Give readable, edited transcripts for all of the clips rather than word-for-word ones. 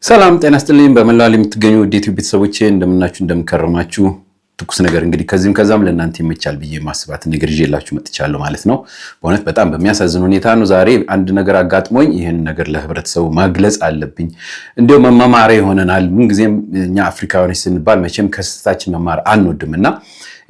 ሰላም ጤና ይስጥልኝ። በመላው ዓለም የምትገኙ ዩቲዩብ ቤተሰቦቼ እንደምናችሁ እንደምከረማችሁ። ትኩስ ነገር እንግዲህ ከዚህም ከዛም ለእናንተ ይመቻል ብዬ ማስባት ነገር ይዤላችሁ መጥቻለሁ ማለት ነው። በእውነት በጣም በሚያሳዝን ሁኔታ ነው ዛሬ አንድ ነገር አጋጥሞኝ ይህን ነገር ለህብረተሰቡ ማግለጽ አለብኝ። እንዲያው መማማሪያ ይሆነናል። ምንጊዜም እኛ አፍሪካውያኖች ስንባል መቼም ከስህተታችን መማር አንወድምና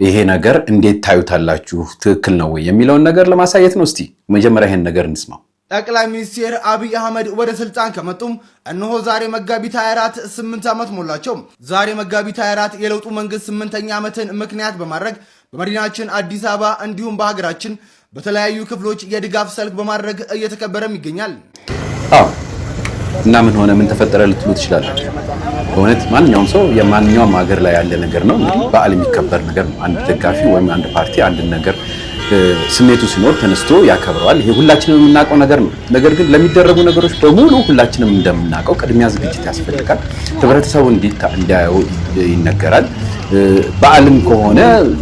ይሄ ነገር እንዴት ታዩታላችሁ? ትክክል ነው ወይ የሚለውን ነገር ለማሳየት ነው። እስቲ መጀመሪያ ይሄን ነገር እንስማው። ጠቅላይ ሚኒስትር አብይ አህመድ ወደ ስልጣን ከመጡም እነሆ ዛሬ መጋቢት 24 8 ዓመት ሞላቸው። ዛሬ መጋቢት 24 የለውጡ መንግስት 8ኛ ዓመትን ምክንያት በማድረግ በመዲናችን አዲስ አበባ እንዲሁም በሀገራችን በተለያዩ ክፍሎች የድጋፍ ሰልፍ በማድረግ እየተከበረም ይገኛል። እና ምን ሆነ ምን ተፈጠረ ልትሉ ትችላላችሁ። በእውነት ማንኛውም ሰው የማንኛውም ሀገር ላይ ያለ ነገር ነው። እንግዲህ በዓል የሚከበር ነገር ነው። አንድ ደጋፊ ወይም አንድ ፓርቲ አንድ ነገር ስሜቱ ሲኖር ተነስቶ ያከብረዋል። ይሄ ሁላችንም የምናውቀው ነገር ነው። ነገር ግን ለሚደረጉ ነገሮች በሙሉ ሁላችንም እንደምናውቀው ቅድሚያ ዝግጅት ያስፈልጋል። ህብረተሰቡ እንዲያየው ይነገራል። በዓልም ከሆነ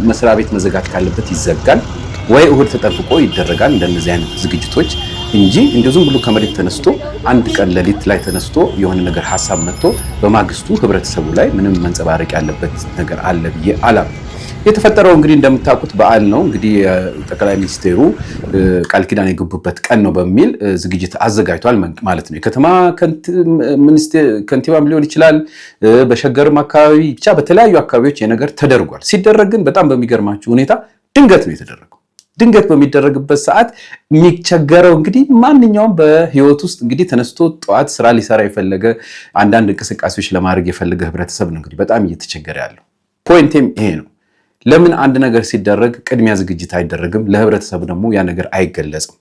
መስሪያ ቤት መዘጋት ካለበት ይዘጋል ወይ እሁድ ተጠብቆ ይደረጋል። እንደነዚህ አይነት ዝግጅቶች እንጂ እንደው ዝም ብሎ ከመሬት ተነስቶ አንድ ቀን ሌሊት ላይ ተነስቶ የሆነ ነገር ሐሳብ መጥቶ በማግስቱ ህብረተሰቡ ላይ ምንም መንጸባረቅ ያለበት ነገር አለ ብዬ አላምንም። የተፈጠረው እንግዲህ እንደምታውቁት በዓል ነው። እንግዲህ ጠቅላይ ሚኒስቴሩ ቃል ኪዳን የገቡበት ቀን ነው በሚል ዝግጅት አዘጋጅቷል ማለት ነው። የከተማ ከንቲባም ሊሆን ይችላል፣ በሸገርም አካባቢ ብቻ በተለያዩ አካባቢዎች የነገር ተደርጓል። ሲደረግ ግን በጣም በሚገርማችሁ ሁኔታ ድንገት ነው የተደረገው። ድንገት በሚደረግበት ሰዓት የሚቸገረው እንግዲህ ማንኛውም በህይወት ውስጥ እንግዲህ ተነስቶ ጠዋት ስራ ሊሰራ የፈለገ አንዳንድ እንቅስቃሴዎች ለማድረግ የፈለገ ህብረተሰብ ነው እንግዲህ በጣም እየተቸገረ ያለው። ፖይንቴም ይሄ ነው። ለምን አንድ ነገር ሲደረግ ቅድሚያ ዝግጅት አይደረግም? ለህብረተሰቡ ደግሞ ያ ነገር አይገለጽም?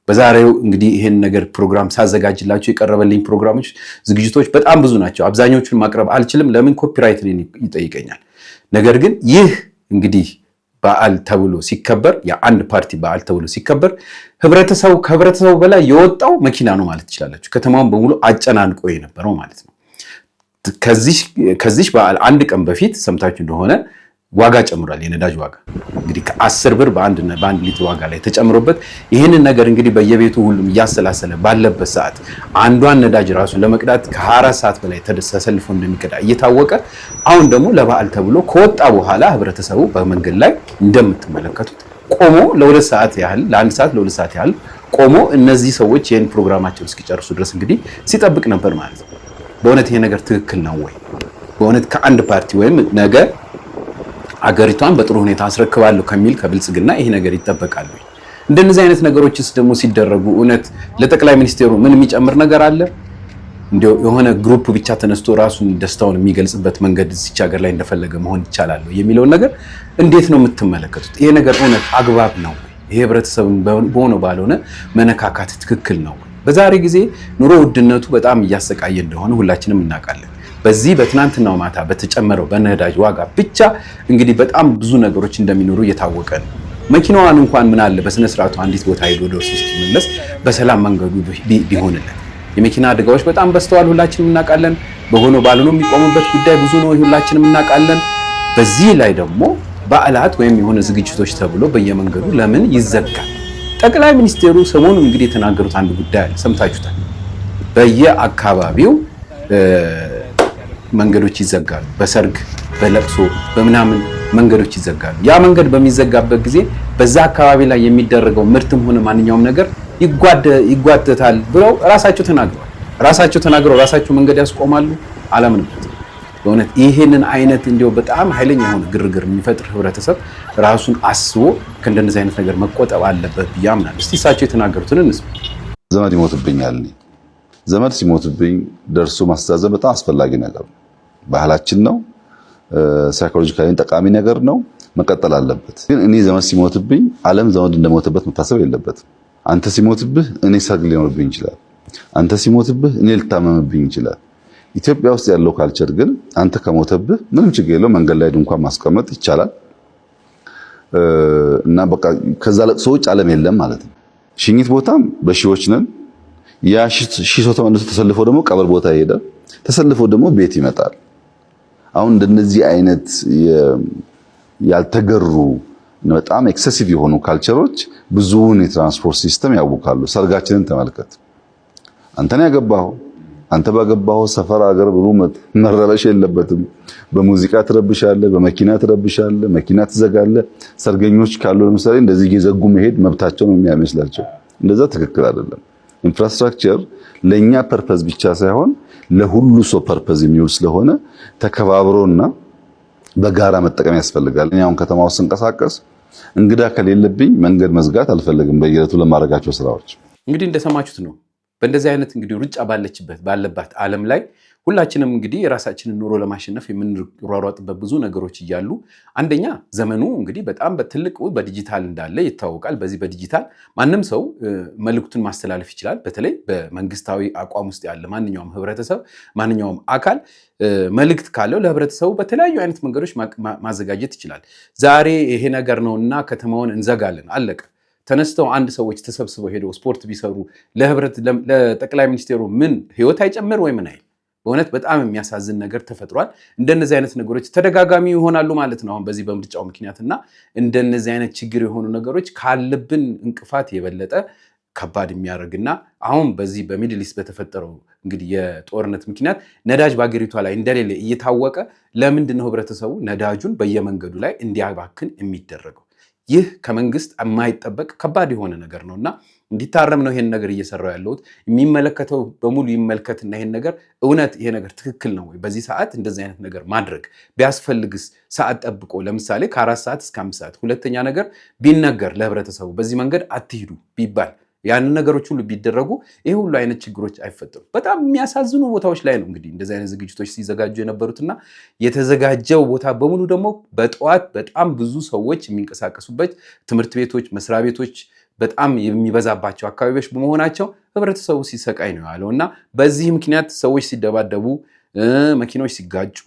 በዛሬው እንግዲህ ይሄን ነገር ፕሮግራም ሳዘጋጅላችሁ የቀረበልኝ ፕሮግራሞች ዝግጅቶች በጣም ብዙ ናቸው። አብዛኞቹን ማቅረብ አልችልም፣ ለምን ኮፒራይት ይጠይቀኛል። ነገር ግን ይህ እንግዲህ በዓል ተብሎ ሲከበር የአንድ ፓርቲ በዓል ተብሎ ሲከበር ከህብረተሰቡ በላይ የወጣው መኪና ነው ማለት ትችላላችሁ። ከተማውን በሙሉ አጨናንቆ የነበረው ማለት ነው። ከዚህ በዓል አንድ ቀን በፊት ሰምታችሁ እንደሆነ ዋጋ ጨምሯል። የነዳጅ ዋጋ እንግዲህ ከ10 ብር በአንድ ሊትር ዋጋ ላይ ተጨምሮበት ይህንን ነገር እንግዲህ በየቤቱ ሁሉም እያሰላሰለ ባለበት ሰዓት አንዷን ነዳጅ ራሱን ለመቅዳት ከ24 ሰዓት በላይ ተሰልፎ እንደሚቀዳ እየታወቀ አሁን ደግሞ ለበዓል ተብሎ ከወጣ በኋላ ህብረተሰቡ በመንገድ ላይ እንደምትመለከቱት ቆሞ ለ2 ሰዓት ያህል ለ1 ሰዓት ለ2 ሰዓት ያህል ቆሞ እነዚህ ሰዎች ይህን ፕሮግራማቸውን እስኪጨርሱ ድረስ እንግዲህ ሲጠብቅ ነበር ማለት ነው። በእውነት ይሄ ነገር ትክክል ነው ወይ? በእውነት ከአንድ ፓርቲ ወይም ነገ አገሪቷን በጥሩ ሁኔታ አስረክባለሁ ከሚል ከብልጽግና ይሄ ነገር ይጠበቃል? እንደነዚህ አይነት ነገሮችስ ደግሞ ሲደረጉ እውነት ለጠቅላይ ሚኒስቴሩ ምን የሚጨምር ነገር አለ? እንዲያው የሆነ ግሩፕ ብቻ ተነስቶ ራሱን ደስታውን የሚገልጽበት መንገድ እዚች ሀገር ላይ እንደፈለገ መሆን ይቻላል የሚለውን ነገር እንዴት ነው የምትመለከቱት? ይሄ ነገር እውነት አግባብ ነው? ይሄ ህብረተሰቡን በሆነው ባልሆነ መነካካት ትክክል ነው? በዛሬ ጊዜ ኑሮ ውድነቱ በጣም እያሰቃየ እንደሆነ ሁላችንም እናውቃለን። በዚህ በትናንትናው ማታ በተጨመረው በነዳጅ ዋጋ ብቻ እንግዲህ በጣም ብዙ ነገሮች እንደሚኖሩ እየታወቀ ነው። መኪናዋን እንኳን ምን አለ በስነ ስርዓቱ አንዲት ቦታ ሄዶ ደርሶ እስኪመለስ በሰላም መንገዱ ቢሆንለት። የመኪና አደጋዎች በጣም በስተዋል፣ ሁላችንም እናውቃለን። በሆነው ባልሆነው የሚቆሙበት ጉዳይ ብዙ ነው፣ ሁላችንም እናውቃለን። በዚህ ላይ ደግሞ በዓላት ወይም የሆነ ዝግጅቶች ተብሎ በየመንገዱ ለምን ይዘጋል? ጠቅላይ ሚኒስቴሩ ሰሞኑን እንግዲህ የተናገሩት አንድ ጉዳይ አለ፣ ሰምታችሁታል። በየአካባቢው መንገዶች ይዘጋሉ። በሰርግ በለቅሶ በምናምን መንገዶች ይዘጋሉ። ያ መንገድ በሚዘጋበት ጊዜ በዛ አካባቢ ላይ የሚደረገው ምርትም ሆነ ማንኛውም ነገር ይጓተታል ብለው ራሳቸው ተናግረው ራሳቸው መንገድ ያስቆማሉ። አላምንበት። በእውነት ይሄንን አይነት እንዲያው በጣም ኃይለኛ የሆነ ግርግር የሚፈጥር ህብረተሰብ ራሱን አስቦ ከእንደነዚህ አይነት ነገር መቆጠብ አለበት ብዬ አምናለሁ። እስቲ እሳቸው የተናገሩትን እንስማ። ዘመድ ይሞትብኛል። ዘመድ ሲሞትብኝ ደርሶ ማስተዛዘን በጣም አስፈላጊ ነገር ነው። ባህላችን ነው። ሳይኮሎጂካሊ ጠቃሚ ነገር ነው። መቀጠል አለበት። ግን እኔ ዘመድ ሲሞትብኝ ዓለም ዘመድ እንደሞተበት መታሰብ የለበትም። አንተ ሲሞትብህ እኔ ሰርግ ሊኖርብኝ ይችላል። አንተ ሲሞትብህ እኔ ልታመምብኝ ይችላል። ኢትዮጵያ ውስጥ ያለው ካልቸር ግን አንተ ከሞተብህ ምንም ችግር የለው፣ መንገድ ላይ ድንኳን ማስቀመጥ ይቻላል እና በቃ ከዛ ለቅሶ ውጭ ዓለም የለም ማለት ነው። ሽኝት ቦታም በሺዎች ነን። ያ ሺህ ሰው ተመልሶ ተሰልፎ ደግሞ ቀብር ቦታ ይሄዳል። ተሰልፎ ደግሞ ቤት ይመጣል። አሁን እንደነዚህ አይነት ያልተገሩ በጣም ኤክሰሲቭ የሆኑ ካልቸሮች ብዙውን የትራንስፖርት ሲስተም ያውካሉ። ሰርጋችንን ተመልከት። አንተን ያገባው አንተ ባገባው ሰፈር አገር ብሎ መረበሽ የለበትም። በሙዚቃ ትረብሻለህ፣ በመኪና ትረብሻለህ፣ መኪና ትዘጋለህ። ሰርገኞች ካሉ ለምሳሌ እንደዚህ እየዘጉ መሄድ መብታቸው ነው የሚያመስላቸው። እንደዛ ትክክል አይደለም። ኢንፍራስትራክቸር ለኛ ፐርፐዝ ብቻ ሳይሆን ለሁሉ ሰው ፐርፐዝ የሚውል ስለሆነ ተከባብሮና በጋራ መጠቀም ያስፈልጋል። እኔ አሁን ከተማ ውስጥ እንቀሳቀስ እንግዳ ከሌለብኝ መንገድ መዝጋት አልፈልግም። በየዕለቱ ለማድረጋቸው ስራዎች እንግዲህ እንደሰማችሁት ነው። በእንደዚህ አይነት እንግዲህ ሩጫ ባለባት ዓለም ላይ ሁላችንም እንግዲህ የራሳችንን ኑሮ ለማሸነፍ የምንሯሯጥበት ብዙ ነገሮች እያሉ አንደኛ ዘመኑ እንግዲህ በጣም በትልቁ በዲጂታል እንዳለ ይታወቃል። በዚህ በዲጂታል ማንም ሰው መልእክቱን ማስተላለፍ ይችላል። በተለይ በመንግስታዊ አቋም ውስጥ ያለ ማንኛውም ህብረተሰብ ማንኛውም አካል መልእክት ካለው ለህብረተሰቡ በተለያዩ አይነት መንገዶች ማዘጋጀት ይችላል። ዛሬ ይሄ ነገር ነውና ከተማውን እንዘጋለን አለቀ። ተነስተው አንድ ሰዎች ተሰብስበው ሄደው ስፖርት ቢሰሩ ለጠቅላይ ሚኒስቴሩ ምን ህይወት አይጨምር ወይ ምን አይል? በእውነት በጣም የሚያሳዝን ነገር ተፈጥሯል። እንደነዚህ አይነት ነገሮች ተደጋጋሚ ይሆናሉ ማለት ነው አሁን በዚህ በምርጫው ምክንያትና እንደነዚህ አይነት ችግር የሆኑ ነገሮች ካለብን እንቅፋት የበለጠ ከባድ የሚያደርግና አሁን በዚህ በሚድል ኢስት በተፈጠረው እንግዲህ የጦርነት ምክንያት ነዳጅ በአገሪቷ ላይ እንደሌለ እየታወቀ ለምንድን ነው ህብረተሰቡ ነዳጁን በየመንገዱ ላይ እንዲያባክን የሚደረገው? ይህ ከመንግስት የማይጠበቅ ከባድ የሆነ ነገር ነውና እንዲታረም ነው ይሄን ነገር እየሰራው ያለሁት። የሚመለከተው በሙሉ ይመልከትና ይሄን ነገር እውነት ይሄ ነገር ትክክል ነው ወይ? በዚህ ሰዓት እንደዚህ አይነት ነገር ማድረግ ቢያስፈልግስ ሰዓት ጠብቆ ለምሳሌ ከ4 ሰዓት እስከ 5 ሰዓት። ሁለተኛ ነገር ቢነገር ለህብረተሰቡ በዚህ መንገድ አትሂዱ ቢባል ያንን ነገሮች ሁሉ ቢደረጉ ይሄ ሁሉ አይነት ችግሮች አይፈጠሩ። በጣም የሚያሳዝኑ ቦታዎች ላይ ነው እንግዲህ እንደዚህ አይነት ዝግጅቶች ሲዘጋጁ የነበሩትና የተዘጋጀው ቦታ በሙሉ ደግሞ በጠዋት በጣም ብዙ ሰዎች የሚንቀሳቀሱበት ትምህርት ቤቶች፣ መስሪያ ቤቶች በጣም የሚበዛባቸው አካባቢዎች በመሆናቸው ህብረተሰቡ ሲሰቃይ ነው ያለው እና በዚህ ምክንያት ሰዎች ሲደባደቡ፣ መኪኖች ሲጋጩ፣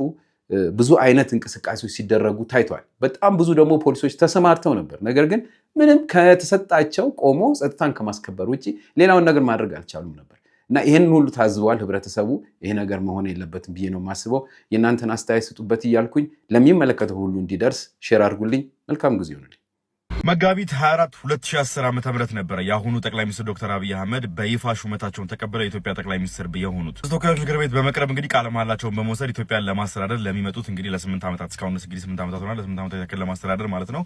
ብዙ አይነት እንቅስቃሴዎች ሲደረጉ ታይቷል። በጣም ብዙ ደግሞ ፖሊሶች ተሰማርተው ነበር። ነገር ግን ምንም ከተሰጣቸው ቆሞ ጸጥታን ከማስከበር ውጭ ሌላውን ነገር ማድረግ አልቻሉም ነበር እና ይህን ሁሉ ታዝበዋል ህብረተሰቡ። ይሄ ነገር መሆን የለበትም ብዬ ነው የማስበው። የእናንተን አስተያየት ስጡበት እያልኩኝ ለሚመለከተው ሁሉ እንዲደርስ ሼር አድርጉልኝ። መልካም ጊዜ ይሁንልኝ። መጋቢት 24 2010 ዓ.ም ነበረ የአሁኑ ጠቅላይ ሚኒስትር ዶክተር አብይ አህመድ በይፋ ሹመታቸውን ተቀብለው የኢትዮጵያ ጠቅላይ ሚኒስትር የሆኑት። ተወካዮች ምክር ቤት በመቅረብ እንግዲህ ቃለ መሃላቸውን በመውሰድ ኢትዮጵያን ለማስተዳደር ለሚመጡት እንግዲህ ለ8 ዓመታት እስካሁን እንግዲህ 8 ዓመታት ሆኗል። ለ8 ዓመታት ያክል ለማስተዳደር ማለት ነው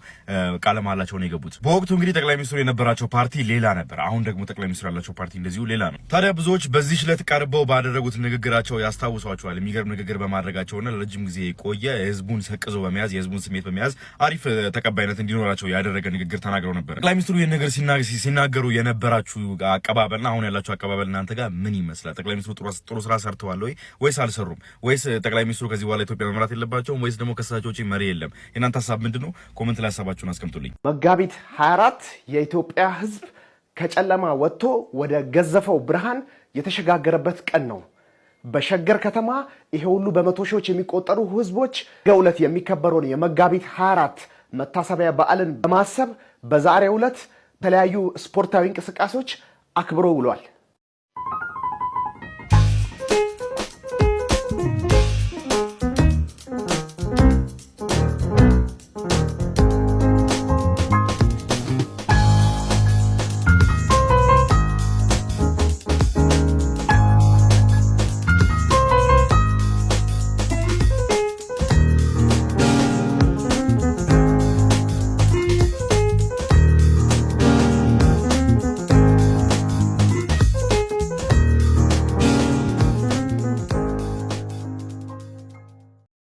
ቃለ መሃላቸውን የገቡት። በወቅቱ እንግዲህ ጠቅላይ ሚኒስትሩ የነበራቸው ፓርቲ ሌላ ነበር። አሁን ደግሞ ጠቅላይ ሚኒስትሩ ያላቸው ፓርቲ እንደዚሁ ሌላ ነው። ታዲያ ብዙዎች በዚህ ዕለት ቀርበው ባደረጉት ንግግራቸው ያስታውሷቸዋል። የሚገርም ንግግር በማድረጋቸውና ለረጅም ጊዜ የቆየ ህዝቡን ሰቅዞ በመያዝ የህዝቡን ስሜት በመያዝ አሪፍ ተቀባይነት እንዲኖራቸው ያደረገ ንግግር ተናግረው ነበር። ጠቅላይ ሚኒስትሩ ይህን ነገር ሲናገሩ የነበራችሁ አቀባበልና አሁን ያላችሁ አቀባበል እናንተ ጋር ምን ይመስላል? ጠቅላይ ሚኒስትሩ ጥሩ ስራ ሰርተዋል ወይስ አልሰሩም? ወይስ ጠቅላይ ሚኒስትሩ ከዚህ በኋላ ኢትዮጵያ መምራት የለባቸውም? ወይስ ደግሞ ከሳቸው ውጪ መሪ የለም? የእናንተ ሀሳብ ምንድነው? ኮሜንት ላይ ሀሳባችሁን አስቀምጡልኝ። መጋቢት 24 የኢትዮጵያ ህዝብ ከጨለማ ወጥቶ ወደ ገዘፈው ብርሃን የተሸጋገረበት ቀን ነው። በሸገር ከተማ ይሄ ሁሉ በመቶ ሺዎች የሚቆጠሩ ህዝቦች ገውለት የሚከበረውን የመጋቢት 24 መታሰቢያ በዓልን በማሰብ በዛሬው ዕለት የተለያዩ ስፖርታዊ እንቅስቃሴዎች አክብሮ ውሏል።